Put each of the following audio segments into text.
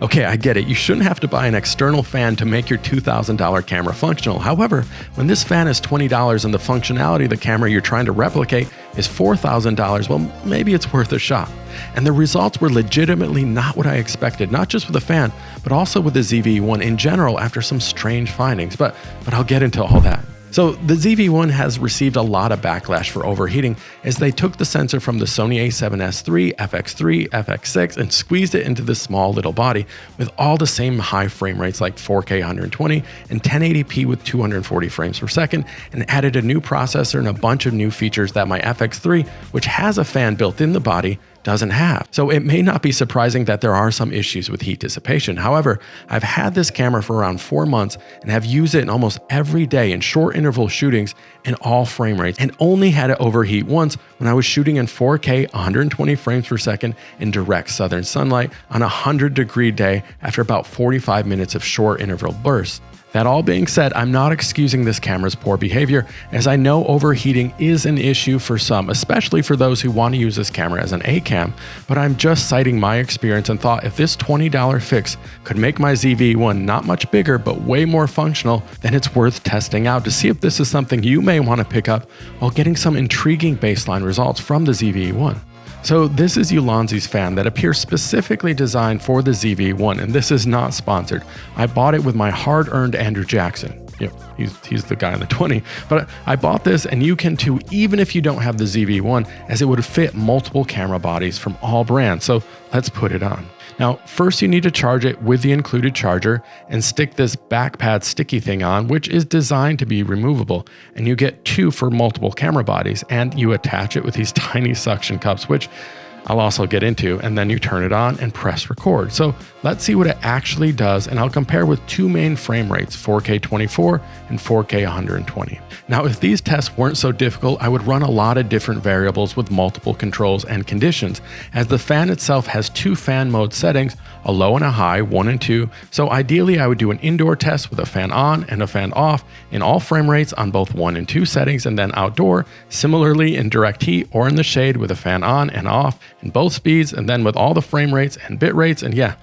Okay, I get it. You shouldn't have to buy an external fan to make your $2,000 camera functional. However, when this fan is $20 and the functionality of the camera you're trying to replicate is $4,000, well, maybe it's worth a shot. And the results were legitimately not what I expected, not just with the fan, but also with the ZV-E1 in general after some strange findings. But I'll get into all that. So the ZV-E1 has received a lot of backlash for overheating as they took the sensor from the Sony a7S III, FX3, FX6 and squeezed it into this small little body with all the same high frame rates like 4K 120 and 1080p with 240 frames per second, and added a new processor and a bunch of new features that my FX3, which has a fan built in the body, doesn't have. So it may not be surprising that there are some issues with heat dissipation. However, I've had this camera for around 4 months and have used it in almost every day in short interval shootings in all frame rates, and only had it overheat once when I was shooting in 4K 120 frames per second in direct southern sunlight on a 100-degree day after about 45 minutes of short interval bursts. That all being said, I'm not excusing this camera's poor behavior, as I know overheating is an issue for some, especially for those who want to use this camera as an A-cam, but I'm just citing my experience and thought if this $20 fix could make my ZV-E1 not much bigger but way more functional, then it's worth testing out to see if this is something you may want to pick up while getting some intriguing baseline results from the ZV-E1. So this is Ulanzi's fan that appears specifically designed for the ZV-E1, and this is not sponsored. I bought it with my hard-earned Andrew Jackson. Yeah, he's the guy in the 20, but I bought this, and you can too, even if you don't have the ZV-E1, as it would fit multiple camera bodies from all brands. So let's put it on. Now, first you need to charge it with the included charger and stick this back pad sticky thing on, which is designed to be removable, and you get 2 for multiple camera bodies, and you attach it with these tiny suction cups, which I'll also get into, and then you turn it on and press record. So let's see what it actually does, and I'll compare with 2 main frame rates, 4K 24 and 4K 120. Now, if these tests weren't so difficult, I would run a lot of different variables with multiple controls and conditions, as the fan itself has 2 fan mode settings, a low and a high, 1 and 2. So ideally, I would do an indoor test with a fan on and a fan off in all frame rates on both 1 and 2 settings, and then outdoor, similarly in direct heat or in the shade with a fan on and off in both speeds, and then with all the frame rates and bit rates, and yeah.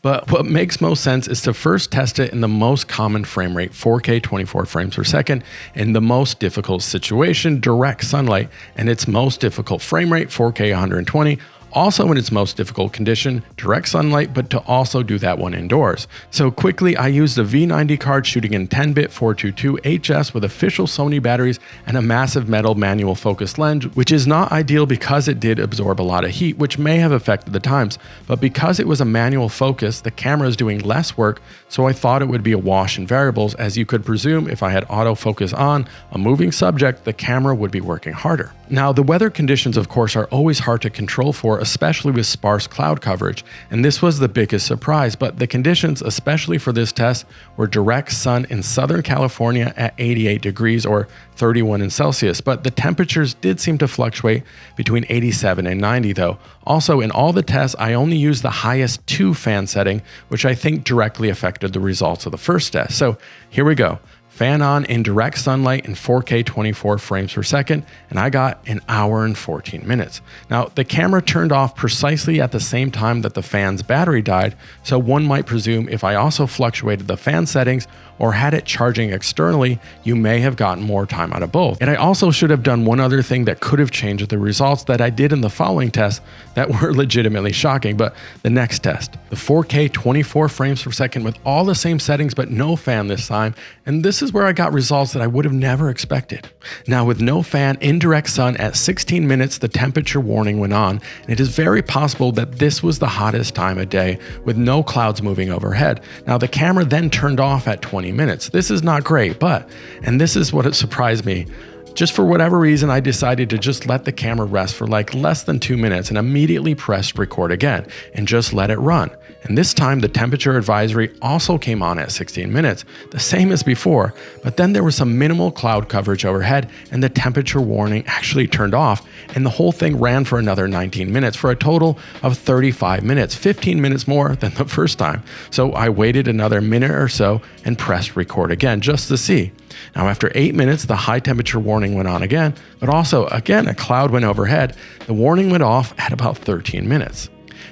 But what makes most sense is to first test it in the most common frame rate, 4K 24 frames per second, in the most difficult situation, direct sunlight, and its most difficult frame rate, 4K 120, also in its most difficult condition, direct sunlight, but to also do that one indoors. So quickly, I used a V90 card shooting in 10-bit 422 HS with official Sony batteries and a massive metal manual focus lens, which is not ideal because it did absorb a lot of heat, which may have affected the times, but because it was a manual focus, the camera is doing less work, so I thought it would be a wash in variables, as you could presume if I had autofocus on a moving subject, the camera would be working harder. Now, the weather conditions, of course, are always hard to control for, especially with sparse cloud coverage, and this was the biggest surprise, but the conditions, especially for this test, were direct sun in Southern California at 88 degrees or 31 in Celsius, but the temperatures did seem to fluctuate between 87 and 90 though. Also, in all the tests, I only used the highest 2 fan setting, which I think directly affected the results of the first test. So here we go. Fan on in direct sunlight in 4K 24 frames per second, and I got 1 hour and 14 minutes. Now, the camera turned off precisely at the same time that the fan's battery died, so one might presume if I also fluctuated the fan settings or had it charging externally, you may have gotten more time out of both. And I also should have done one other thing that could have changed the results that I did in the following tests that were legitimately shocking, but the next test, the 4K 24 frames per second with all the same settings but no fan this time, and this is where I got results that I would have never expected. Now, with no fan, indirect sun at 16 minutes, the temperature warning went on, and it is very possible that this was the hottest time of day with no clouds moving overhead. Now, the camera then turned off at 20 minutes. This is not great, but, and this is what it surprised me, just for whatever reason, I decided to just let the camera rest for like less than 2 minutes and immediately pressed record again and just let it run. And this time the temperature advisory also came on at 16 minutes, the same as before, but then there was some minimal cloud coverage overhead and the temperature warning actually turned off, and the whole thing ran for another 19 minutes for a total of 35 minutes, 15 minutes more than the first time. So I waited another minute or so and pressed record again just to see. Now, after 8 minutes, the high temperature warning went on again, but also again, a cloud went overhead. The warning went off at about 13 minutes.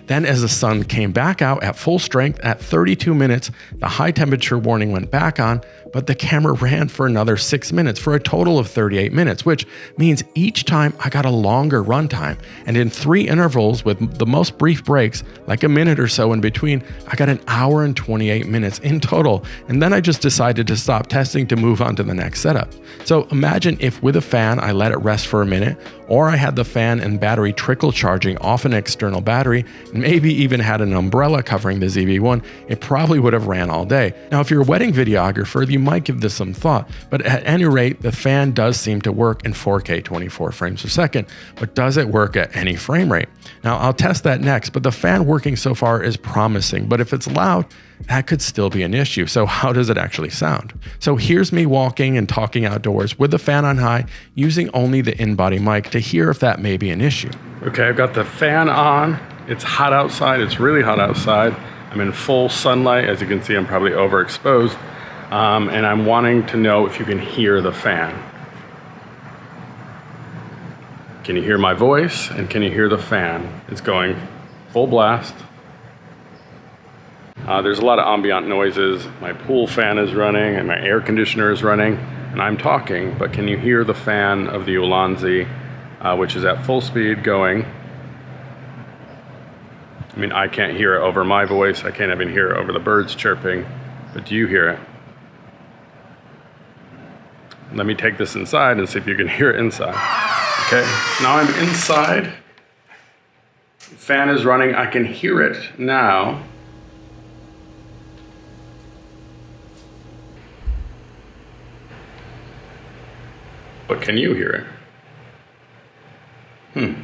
Then as the sun came back out at full strength at 32 minutes, the high temperature warning went back on, but the camera ran for another 6 minutes for a total of 38 minutes, which means each time I got a longer runtime. And in 3 intervals with the most brief breaks, like a minute or so in between, I got an hour and 28 minutes in total. And then I just decided to stop testing to move on to the next setup. So imagine if with a fan, I let it rest for a minute, or I had the fan and battery trickle charging off an external battery, and maybe even had an umbrella covering the ZV-E1, it probably would have ran all day. Now, if you're a wedding videographer, you might give this some thought, but at any rate, the fan does seem to work in 4K 24 frames per second, but does it work at any frame rate? Now, I'll test that next, but the fan working so far is promising, but if it's loud, that could still be an issue. So how does it actually sound? So here's me walking and talking outdoors with the fan on high, using only the in-body mic to hear if that may be an issue. Okay, I've got the fan on. It's hot outside. It's really hot outside. I'm in full sunlight. As you can see, I'm probably overexposed. And I'm wanting to know if you can hear the fan. Can you hear my voice? And can you hear the fan? It's going full blast. There's a lot of ambient noises. My pool fan is running and my air conditioner is running and I'm talking, but can you hear the fan of the Ulanzi, which is at full speed going? I mean, I can't hear it over my voice. I can't even hear it over the birds chirping, but do you hear it? Let me take this inside and see if you can hear it inside. Okay, now I'm inside. The fan is running. I can hear it now. But can you hear it?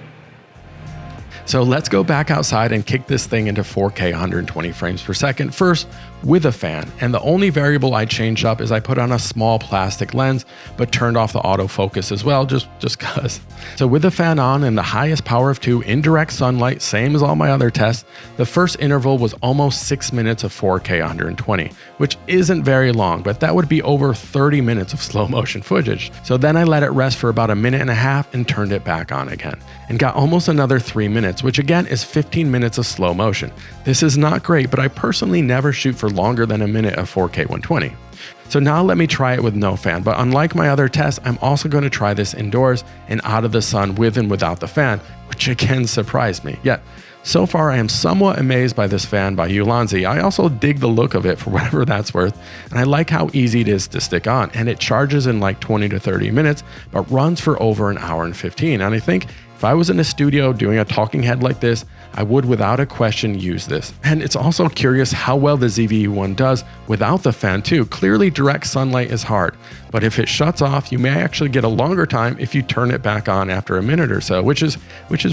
So let's go back outside and kick this thing into 4K 120 frames per second, first with a fan. And the only variable I changed up is I put on a small plastic lens, but turned off the autofocus as well, just cause. So with the fan on and the highest power of 2 in direct sunlight, same as all my other tests, the first interval was almost 6 minutes of 4K 120, which isn't very long, but that would be over 30 minutes of slow motion footage. So then I let it rest for about a minute and a half and turned it back on again, and got almost another 3 minutes, which again is 15 minutes of slow motion. This is not great, but I personally never shoot for longer than a minute of 4K 120. So now let me try it with no fan, but unlike my other tests, I'm also going to try this indoors and out of the sun with and without the fan, which again surprised me. Yet, so far I am somewhat amazed by this fan by Ulanzi. I also dig the look of it for whatever that's worth, and I like how easy it is to stick on, and it charges in like 20 to 30 minutes, but runs for over an hour and 15. And I think if I was in a studio doing a talking head like this, I would without a question use this. And it's also curious how well the ZV-E1 does without the fan too. Clearly direct sunlight is hard, but if it shuts off, you may actually get a longer time if you turn it back on after a minute or so, which is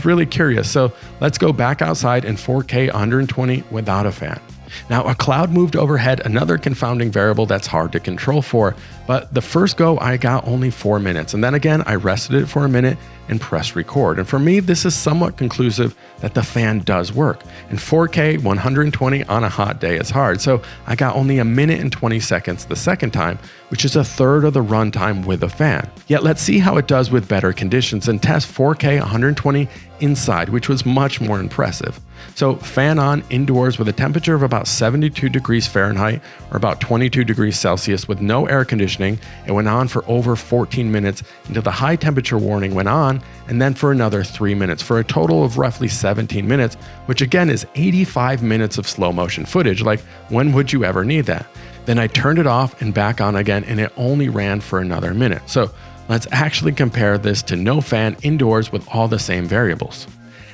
really curious. So let's go back outside in 4K 120 without a fan. Now, a cloud moved overhead, another confounding variable that's hard to control for, but the first go I got only 4 minutes, and then again I rested it for a minute and pressed record. And for me, this is somewhat conclusive that the fan does work. And 4K 120 on a hot day is hard, so I got only a minute and 20 seconds the second time, which is a third of the runtime with a fan. Yet let's see how it does with better conditions and test 4K 120 inside, which was much more impressive. So fan on indoors with a temperature of about 72 degrees Fahrenheit or about 22 degrees Celsius with no air conditioning. It went on for over 14 minutes until the high temperature warning went on, and then for another 3 minutes for a total of roughly 17 minutes, which again is 85 minutes of slow motion footage. Like, when would you ever need that? Then I turned it off and back on again, and it only ran for another minute. So let's actually compare this to no fan indoors with all the same variables.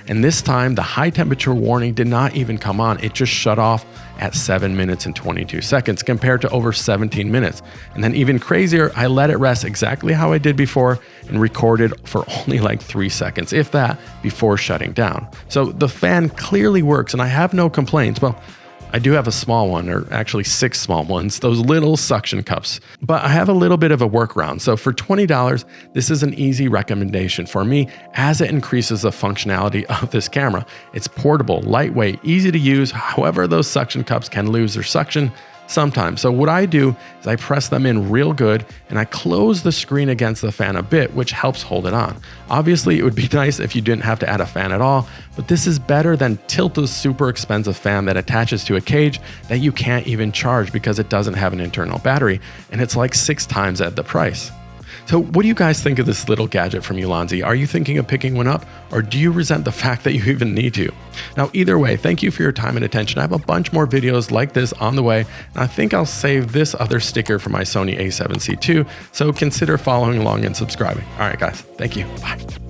And this time, the high temperature warning did not even come on. It just shut off at 7 minutes and 22 seconds compared to over 17 minutes. And then even crazier, I let it rest exactly how I did before and recorded for only like 3 seconds, if that, before shutting down. So the fan clearly works and I have no complaints. Well, I do have a small one, or actually 6 small ones, those little suction cups. But I have a little bit of a workaround. So for $20, this is an easy recommendation for me as it increases the functionality of this camera. It's portable, lightweight, easy to use. However, those suction cups can lose their suction, Sometimes. So what I do is I press them in real good and I close the screen against the fan a bit, which helps hold it on. Obviously, it would be nice if you didn't have to add a fan at all, but this is better than Tilta's super expensive fan that attaches to a cage that you can't even charge because it doesn't have an internal battery, and it's like 6 times at the price. So what do you guys think of this little gadget from Ulanzi? Are you thinking of picking one up, or do you resent the fact that you even need to? Now, either way, thank you for your time and attention. I have a bunch more videos like this on the way, and I think I'll save this other sticker for my Sony A7C II, so consider following along and subscribing. All right, guys, thank you. Bye.